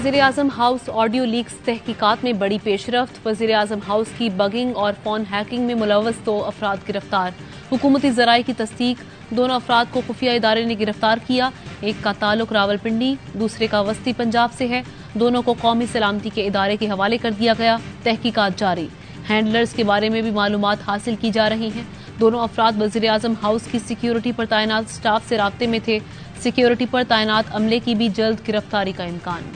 वज़ीर-ए-आज़म house audio leaks तहकीकात में बड़ी पेशरफ्त। वज़ीर-ए-आज़म हाउस की बगिंग और फोन हैकिंग में मुलव्वस 2 अफराद गिरफ्तार। हुकूमती ज़राए की तस्दीक, दोनों अफराद को खुफिया इदारे ने गिरफ्तार किया। एक का ताल्लुक रावलपिंडी, दूसरे का वस्ती पंजाब से है। दोनों को कौमी सलामती के इदारे के हवाले कर दिया गया। तहकीकात जारी। हैंडलर्स के बारे में भी मालूमात हासिल की जा रही हैं। दोनों अफराद वज़ीर-ए-आज़म हाउस की सिक्योरिटी पर तैनात स्टाफ से राब्ते में थे। सिक्योरिटी पर तैनात अमले की भी जल्द गिरफ्तारी का इम्कान।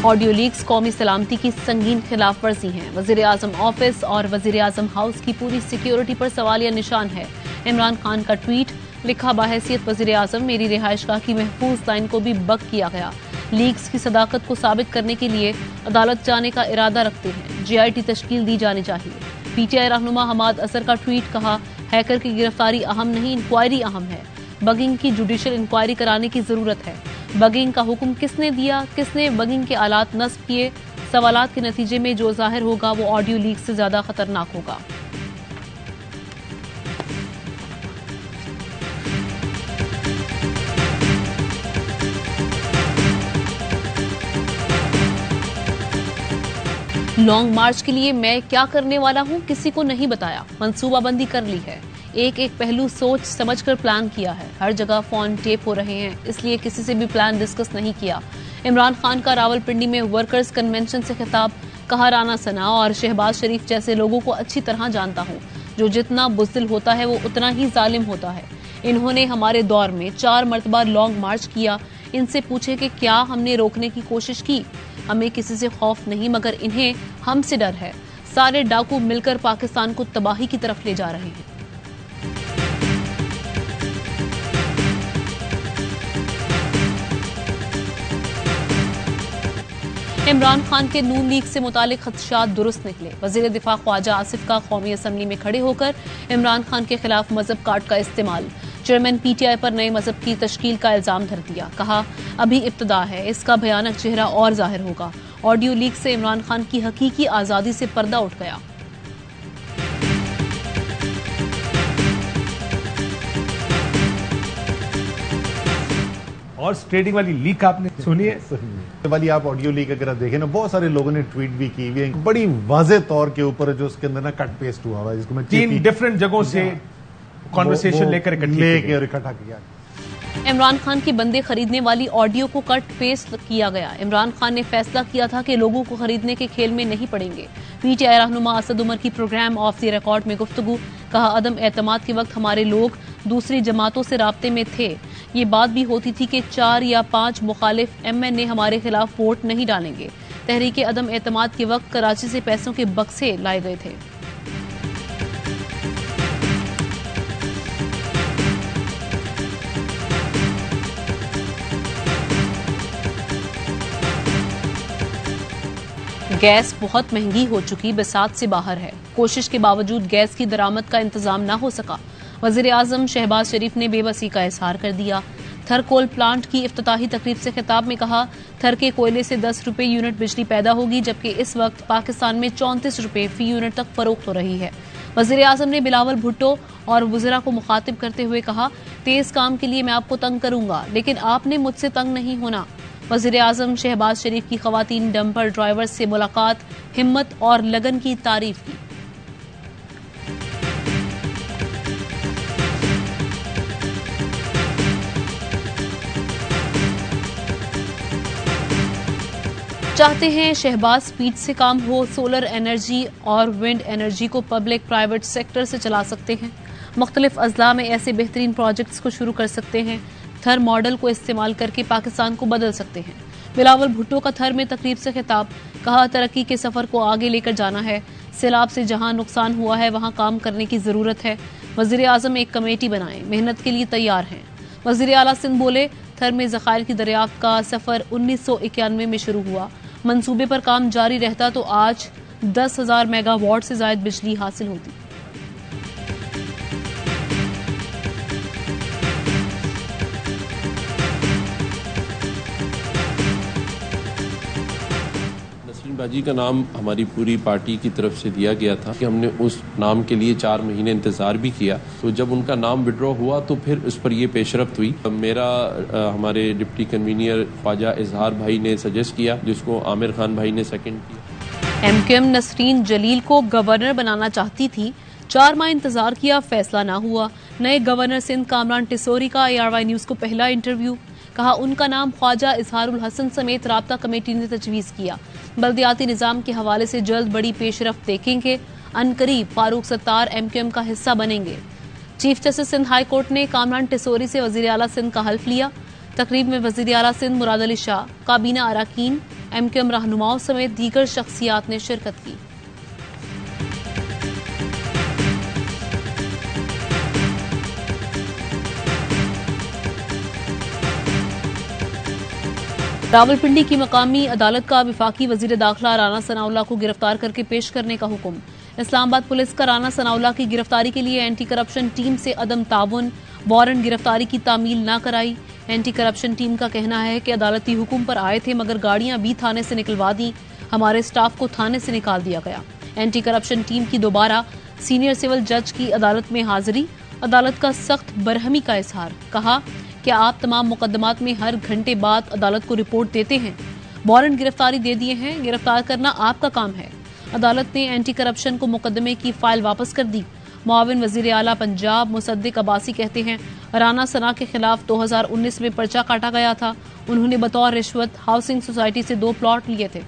ऑडियो लीक्स कौमी सलामती की संगीन खिलाफ वर्जी है। वज़ीर-ए-आज़म ऑफिस और वज़ीर-ए-आज़म हाउस की पूरी सिक्योरिटी पर सवालिया निशान है। इमरान खान का ट्वीट, लिखा बाहैसियत वज़ीर-ए-आज़म मेरी रिहाइशगाह की महफूज लाइन को भी बग किया गया। लीक्स की सदाकत को साबित करने के लिए अदालत जाने का इरादा रखते हैं। GIT तश्कील दी जानी चाहिए। PTI रहनुमा हमाद असर का ट्वीट, कहा हैकर की गिरफ्तारी अहम नहीं, इंक्वायरी अहम है। बगिंग की जुडिशल इंक्वायरी कराने की जरूरत है। बगिंग का हुक्म किसने दिया, किसने बगिंग के आलात नस्ब किए, सवालात के नतीजे में जो जाहिर होगा वो ऑडियो लीक से ज्यादा खतरनाक होगा। लॉन्ग मार्च के लिए मैं क्या करने वाला हूं किसी को नहीं बताया, मंसूबाबंदी कर ली है। एक एक पहलू सोच समझकर प्लान किया है। हर जगह फोन टेप हो रहे हैं, इसलिए किसी से भी प्लान डिस्कस नहीं किया। इमरान खान का रावलपिंडी में वर्कर्स कन्वेंशन से खिताब, कहा राना सना और शहबाज शरीफ जैसे लोगों को अच्छी तरह जानता हूं। जो जितना बुज़दिल होता है वो उतना ही जालिम होता है। इन्होंने हमारे दौर में 4 मरतबा लॉन्ग मार्च किया। इनसे पूछे कि क्या हमने रोकने की कोशिश की। हमें किसी से खौफ नहीं, मगर इन्हें हमसे डर है। सारे डाकू मिलकर पाकिस्तान को तबाही की तरफ ले जा रहे हैं। इमरान खान के नून लीग से मुतालिक खदशात दुरुस्त निकले। वजीर दिफा ख्वाजा आसिफ का कौमी असम्बली में खड़े होकर इमरान खान के खिलाफ मजहब कार्ड का इस्तेमाल। चेयरमैन PTI पर नए मजहब की तश्कील का इल्जाम धर दिया। कहा अभी इब्तदा है, इसका भयानक चेहरा और जाहिर होगा। ऑडियो लीक से इमरान खान की हकीकी आजादी से पर्दा उठ गया। और स्ट्रेटिंग वाली लीक आपने सुनी है? वाली आप ऑडियो लीक अगर आप देखें ना, बहुत सारे लोगों ने ट्वीट भी की हुई है, बड़ी वाज़ेह तौर के ऊपर जो उसके अंदर ना कट पेस्ट हुआ हुआ है, जिसको मैं 3 डिफरेंट जगहों से कॉन्वर्सेशन लेकर इकट्ठा किया। इमरान खान की बंदे खरीदने वाली ऑडियो को कट पेस्ट किया गया। इमरान खान ने फैसला किया था कि लोगों को खरीदने के खेल में नहीं पड़ेंगे। PTI रहनुमा असद उमर की प्रोग्राम ऑफ द रिकॉर्ड में गुफ्तगू, कहा अदम एतमाद के वक्त हमारे लोग दूसरी जमातों से राब्ते में थे। ये बात भी होती थी कि 4 या 5 मुखालिफ MNA हमारे खिलाफ वोट नहीं डालेंगे। तहरीक अदम एतमाद के वक्त कराची से पैसों के बक्से लाए गए थे। गैस बहुत महंगी हो चुकी, बसात से बाहर है। कोशिश के बावजूद गैस की दरामद का इंतजाम न हो सका। वज़ीर-ए-आज़म शहबाज शरीफ ने बेबसी का इजहार कर दिया। थर कोल प्लांट की इफ्तिताही तकरीब से खिताब में कहा थर के कोयले से 10 रुपए यूनिट बिजली पैदा होगी, जबकि इस वक्त पाकिस्तान में 34 रुपए फी यूनिट तक फरोख्त हो रही है। वज़ीर-ए-आज़म ने बिलावल भुट्टो और वज़रा को मुखातिब करते हुए कहा तेज काम के लिए मैं आपको तंग करूंगा, लेकिन आपने मुझसे तंग नहीं होना। वज़ीर-ए-आज़म शहबाज शरीफ की खवातीन डंपर ड्राइवर्स से मुलाकात, हिम्मत और लगन की तारीफ की। चाहते हैं शहबाज स्पीड से काम हो। सोलर एनर्जी और विंड एनर्जी को पब्लिक प्राइवेट सेक्टर से चला सकते हैं। मुख्तलिफ अजला में ऐसे बेहतरीन प्रोजेक्ट्स को शुरू कर सकते हैं। थर मॉडल को इस्तेमाल करके पाकिस्तान को बदल सकते हैं। बिलावल भुट्टो का थर में तकरीब से खिताब, कहा तरक्की के सफर को आगे लेकर जाना है। सैलाब से जहां नुकसान हुआ है वहां काम करने की जरूरत है। वज़ीर-ए-आज़म एक कमेटी बनाएं, मेहनत के लिए तैयार हैं। वज़ीर आला सिंध बोले थर में ज़खायर की दरियाफ्त का सफर 1991 में शुरू हुआ। मंसूबे पर काम जारी रहता तो आज 10,000 मेगावाट से ज्यादा बिजली हासिल होती। नसरीन बाजी का नाम हमारी पूरी पार्टी की तरफ से दिया गया था कि हमने उस नाम के लिए 4 महीने इंतजार भी किया। तो जब उनका नाम विड्रॉ हुआ तो फिर उस पर ये पेशरफ्त हुई। मेरा हमारे डिप्टी कन्वीनियर ख्वाजा इजहार भाई ने सजेस्ट किया, जिसको आमिर खान भाई ने सेकंड किया। एमक्यूएम नसरीन जलील को गवर्नर बनाना चाहती थी, 4 माह इंतजार किया, फैसला ना हुआ। नए गवर्नर सिंध कामरान टिसोरी का ARY न्यूज को पहला इंटरव्यू। कहा उनका नाम ख्वाजा इजहारुल हसन समेत राब्ता कमेटी ने तजवीज किया। बल्दियाती निजाम के हवाले से जल्द बड़ी पेशरफ्त देखेंगे। अनकरीब फारूक सत्तार एमक्यूएम का हिस्सा बनेंगे। Chief justice Sindh high court ने कामरान टिसोरी से वजीर आला सिंध का हल्फ लिया। तकरीब में वजीर आला सिंध मुराद अली शाह, काबीना अरकान, एमक्यूएम रहनुमाओं समेत दीगर शख्सियात ने शिरकत की। रावलपिंडी की मकामी अदालत का विफाकी वजीर दाखिला राना सनाउल्लाह को गिरफ्तार करके पेश करने का हुक्म। इस्लामाबाद पुलिस का राना सनाउल्लाह की गिरफ्तारी के लिए एंटी करप्शन टीम से अदम ताउन, वारंट गिरफ्तारी की तामील न कराई। एंटी करप्शन टीम का कहना है कि अदालती हुक्म पर आए थे मगर गाड़ियां भी थाने से निकलवा दी, हमारे स्टाफ को थाने से निकाल दिया गया। एंटी करप्शन टीम की दोबारा सीनियर सिविल जज की अदालत में हाजिरी, अदालत का सख्त बरहमी का इजहार। कहा कि आप तमाम मुकदमात में हर घंटे बाद अदालत को रिपोर्ट देते हैं, वारंट गिरफ्तारी दे दिए हैं, गिरफ्तार करना आपका काम है। अदालत ने एंटी करप्शन को मुकदमे की फाइल वापस कर दी। मुआविन वजीर आला पंजाब मुसद्दिक अब्बासी कहते हैं राना सना के खिलाफ 2019 में पर्चा काटा गया था। उन्होंने बतौर रिश्वत हाउसिंग सोसाइटी से 2 प्लॉट लिए थे।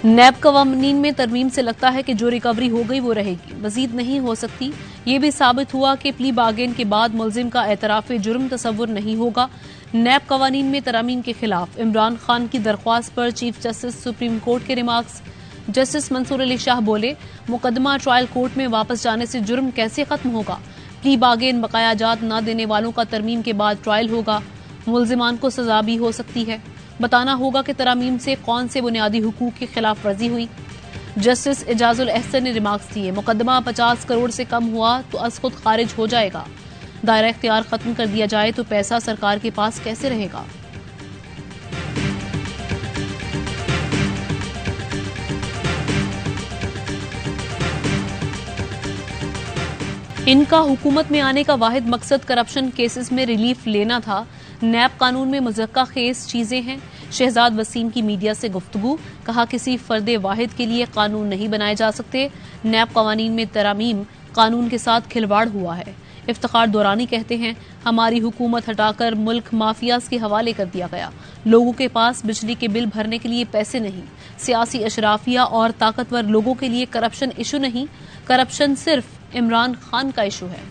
नैब कवानीन में तरमीम से लगता है कि जो रिकवरी हो गई वो रहेगी, मजीद नहीं हो सकती। ये भी साबित हुआ कि प्ली बार्गेन के बाद मुलजिम का एतराफ जुर्म तस्वुर नहीं होगा। नैब कवानीन में तरमीम के खिलाफ इमरान खान की दरख्वास्त पर चीफ जस्टिस सुप्रीम कोर्ट के रिमार्क्स। जस्टिस मंसूर अली शाह बोले मुकदमा ट्रायल कोर्ट में वापस जाने से जुर्म कैसे खत्म होगा। प्ली बार्गेन बकाया जात न देने वालों का तरमीम के बाद ट्रायल होगा, मुलजिमान को सजा भी हो सकती है। बताना होगा कि तरामीम से कौन से बुनियादी हुकूक की खिलाफ वर्जी हुई। जस्टिस एजाजुल एहसन ने रिमार्क्स दिए मुकदमा 50 करोड़ से कम हुआ तो अज खुद खारिज हो जाएगा। दायरा इख्तियार खत्म कर दिया जाए तो पैसा सरकार के पास कैसे रहेगा। इनका हुकूमत में आने का वाहिद मकसद करप्शन केसेस में रिलीफ लेना था। नैब कानून में मुज़क्का खेज चीजें हैं। शहजाद वसीम की मीडिया से गुफ्तगू, कहा किसी फर्दे वाहिद के लिए कानून नहीं बनाए जा सकते। नैब कवानीन में तरामीम कानून के साथ खिलवाड़ हुआ है। इफ्तिखार दौरानी कहते हैं हमारी हुकूमत हटाकर मुल्क माफियाज के हवाले कर दिया गया। लोगों के पास बिजली के बिल भरने के लिए पैसे नहीं। सियासी अशराफिया और ताकतवर लोगों के लिए करप्शन इशू नहीं, करप्शन सिर्फ इमरान खान का इशू है।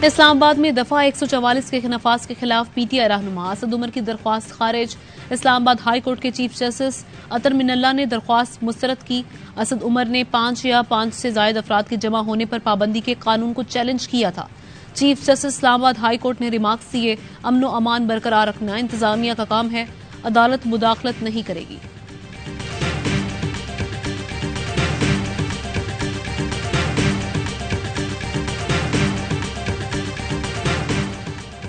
इस्लामाबाद में दफा 144 के नफाज के खिलाफ PTI रहनुमा असद उमर की दरख्वास्त खारिज। इस्लामाबाद हाई कोर्ट के चीफ जस्टिस अतर मिनल्ला ने दरख्वास्त मुस्तरद की। असद उमर ने 5 या 5 से ज्यादा अफराद के जमा होने पर पाबंदी के कानून को चैलेंज किया था। Chief justice Islamabad high court ने रिमार्क्स दिए अमन व अमान बरकरार रखना इंतजामिया का काम है, अदालत मुदाखलत नहीं करेगी।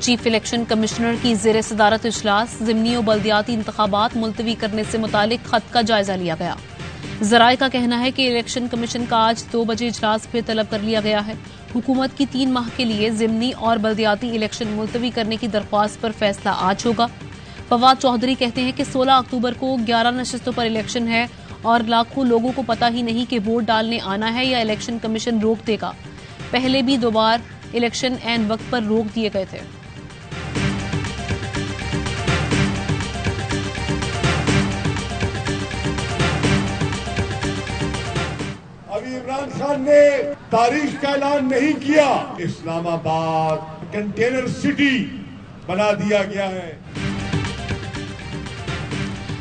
चीफ इलेक्शन कमिश्नर की ज़ेर सदारत इजलास। ज़िमनी और बल्दियाती इंतखाबात मुलतवी करने से मुतालिक खत का जायजा लिया गया। ज़राए का कहना है कि इलेक्शन कमीशन का आज 2 बजे इजलास फिर तलब कर लिया गया है। हुकूमत की 3 माह के लिए ज़िमनी और बल्दियाती इलेक्शन मुलतवी करने की दरख्वास्त पर फैसला आज होगा। फवाद चौधरी कहते हैं कि 16 अक्टूबर को 11 नशस्तों पर इलेक्शन है और लाखों लोगों को पता ही नहीं कि वोट डालने आना है या इलेक्शन कमीशन रोक देगा। पहले भी 2 बार इलेक्शन ऐन वक्त पर रोक दिए गए थे। इमरान खान ने तारीख का ऐलान नहीं किया, इस्लामाबाद कंटेनर सिटी बना दिया गया है।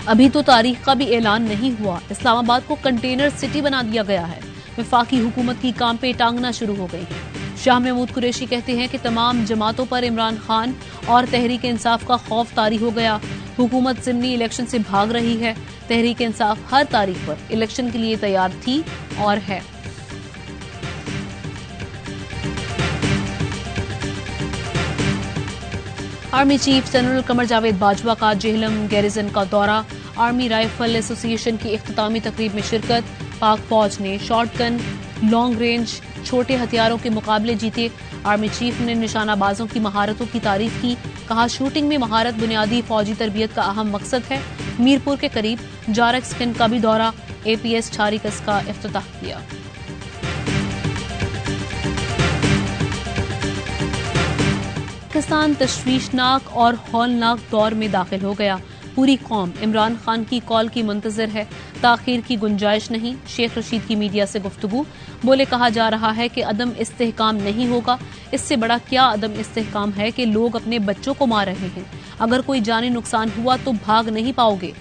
अभी तो तारीख का भी ऐलान नहीं हुआ, इस्लामाबाद को कंटेनर सिटी बना दिया गया है। वफाकी हुकूमत की काम पे टांगना शुरू हो गई है। शाह महमूद कुरैशी कहते हैं कि तमाम जमातों पर इमरान खान और तहरीक इंसाफ का खौफ तारी हो गया। हुकूमत ज़िमनी इलेक्शन से भाग रही है। तहरीक इंसाफ हर तारीख पर इलेक्शन के लिए तैयार थी और है। Army chief general Qamar Javed Bajwa का जेहलम गैरिजन का दौरा। आर्मी राइफल एसोसिएशन की इख्तितामी तकरीब में शिरकत। पाक फौज ने शॉटगन, लॉन्ग रेंज, छोटे हथियारों के मुकाबले जीते। आर्मी चीफ ने निशानाबाजों की महारतों की तारीफ की। कहा, शूटिंग में महारत बुनियादी फौजी तरबियत का अहम मकसद है। मीरपुर के करीब जारक स्किन का भी दौरा। APS छारीकस का इफ्तिताह किया। पाकिस्तान तशवीशनाक और हौलनाक दौर में दाखिल हो गया। पूरी कौम इमरान खान की कॉल की मुंतजर है। ताखीर की गुंजाइश नहीं। शेख रशीद की मीडिया से गुफ्तगू। बोले, कहा जा रहा है कि अदम इस्तेहकाम नहीं होगा। इससे बड़ा क्या अदम इस्तेहकाम है कि लोग अपने बच्चों को मार रहे हैं। अगर कोई जानी नुकसान हुआ तो भाग नहीं पाओगे।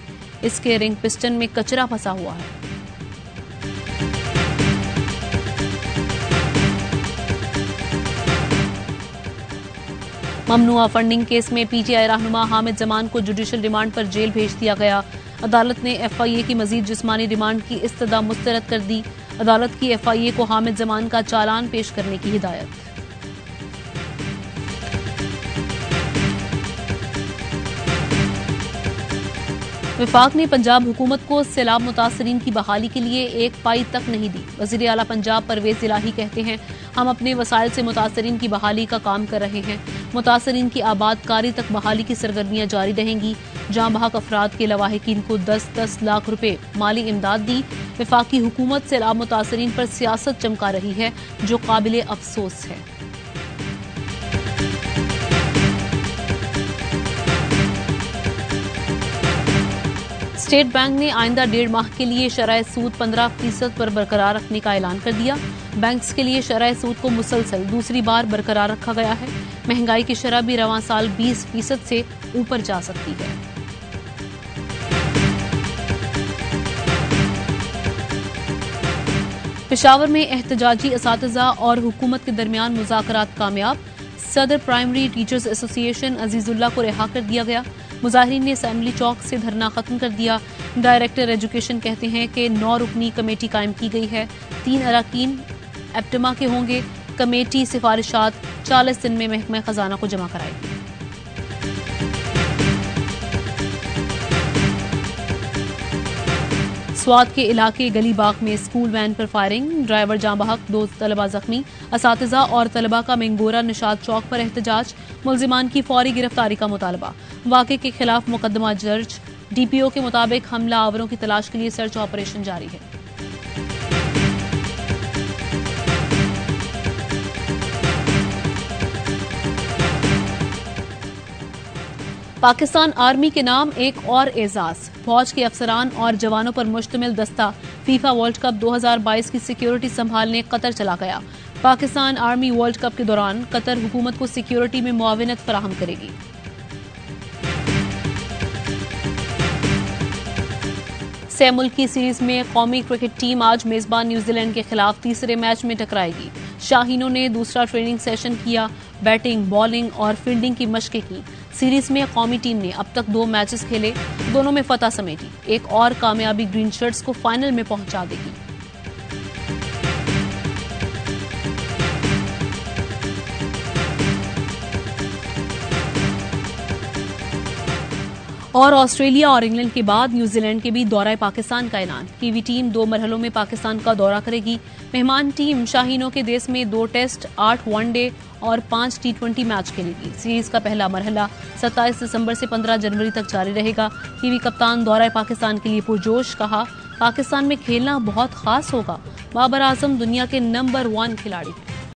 इसके रिंग पिस्टन में कचरा फंसा हुआ है। ममनुआ फंडिंग केस में PTI रहनुमा हामिद जमान को जुडिशल रिमांड पर जेल भेज दिया गया। अदालत ने FIA की मजीद जिस्मानी रिमांड की इस्तदा मुस्तरद कर दी। अदालत की FIA को हामिद जमान का चालान पेश करने की हिदायत। विफाक ने पंजाब हुकूमत को सैलाब मुतासरीन की बहाली के लिए 1 पाई तक नहीं दी। वज़ीर आला पंजाब परवेज इलाही कहते हैं, हम अपने वसाइल से मुतासरीन की बहाली का काम कर रहे हैं। मुतासरीन की आबादकारी तक बहाली की सरगर्मियां जारी रहेंगी। जाँ बहक अफराद के लवाहिकीन को 10-10 लाख रुपए माली इमदाद दी। विफाकी हुकूमत सैलाब मुतासरीन पर सियासत चमका रही है, जो काबिले अफसोस है। स्टेट बैंक ने आइंदा 1.5 माह के लिए शरह सूद 15% पर बरकरार रखने का ऐलान कर दिया। बैंक्स के लिए शरह सूद को मुसलसल दूसरी बार बरकरार रखा गया है। महंगाई की शरह भी रवां साल 20% से ऊपर जा सकती है। पेशावर में एहतजाजी असातिज़ा और हुकूमत के दरमियान मुज़ाकरात कामयाब। सदर प्राइमरी टीचर्स एसोसिएशन अजीजुल्लाह को रिहा कर दिया गया। मुजाहिरीन ने असेंबली चौक से धरना खत्म कर दिया। डायरेक्टर एजुकेशन कहते हैं कि 9 रुकनी कमेटी कायम की गई है। 3 अरकान एप्टमा के होंगे। कमेटी सिफारिशात 40 दिन में महकमा खजाना को जमा कराएगी। स्वात के इलाके गली बाग में स्कूल वैन पर फायरिंग। ड्राइवर जाँ बहक, 2 तलबा जख्मी। असातिज़ा और तलबा का मेंगोरा निशाद चौक पर एहतजाज। मुल्जिमान की फौरी गिरफ्तारी का मुतालबा। वाक़े के खिलाफ मुकदमा दर्ज। DPO के मुताबिक हमला आवरों की तलाश के लिए सर्च ऑपरेशन जारी है। पाकिस्तान आर्मी के नाम एक और एजाज। फौज के अफसरान और जवानों पर मुश्तमिल दस्ता फीफा वर्ल्ड कप 2022 की सिक्योरिटी संभालने कतर चला गया। पाकिस्तान आर्मी वर्ल्ड कप के दौरान कतर हुकूमत को सिक्योरिटी में मुआविनत फराहम करेगी। सह मुल्की सीरीज में कौमी क्रिकेट टीम आज मेजबान न्यूजीलैंड के खिलाफ तीसरे मैच में टकराएगी। शाहीनों ने दूसरा ट्रेनिंग सेशन किया। बैटिंग, बॉलिंग और फील्डिंग की मशकें की। सीरीज में कौमी टीम ने अब तक 2 मैचेस खेले, दोनों में फतह समेटी। एक और कामयाबी ग्रीन शर्ट्स को फाइनल में पहुंचा देगी। और ऑस्ट्रेलिया और इंग्लैंड के बाद न्यूजीलैंड के भी दौरा पाकिस्तान का ऐलान। कीवी टीम 2 मरहलों में पाकिस्तान का दौरा करेगी। मेहमान टीम शाहीनों के देश में 2 टेस्ट, 8 वनडे और 5 T20 मैच खेलेगी। सीरीज का पहला मरहला 27 दिसंबर से 15 जनवरी तक जारी रहेगा। कीवी कप्तान दौरा पाकिस्तान के लिए पुरजोश। कहा, पाकिस्तान में खेलना बहुत खास होगा। बाबर आजम दुनिया के नंबर 1 खिलाड़ी।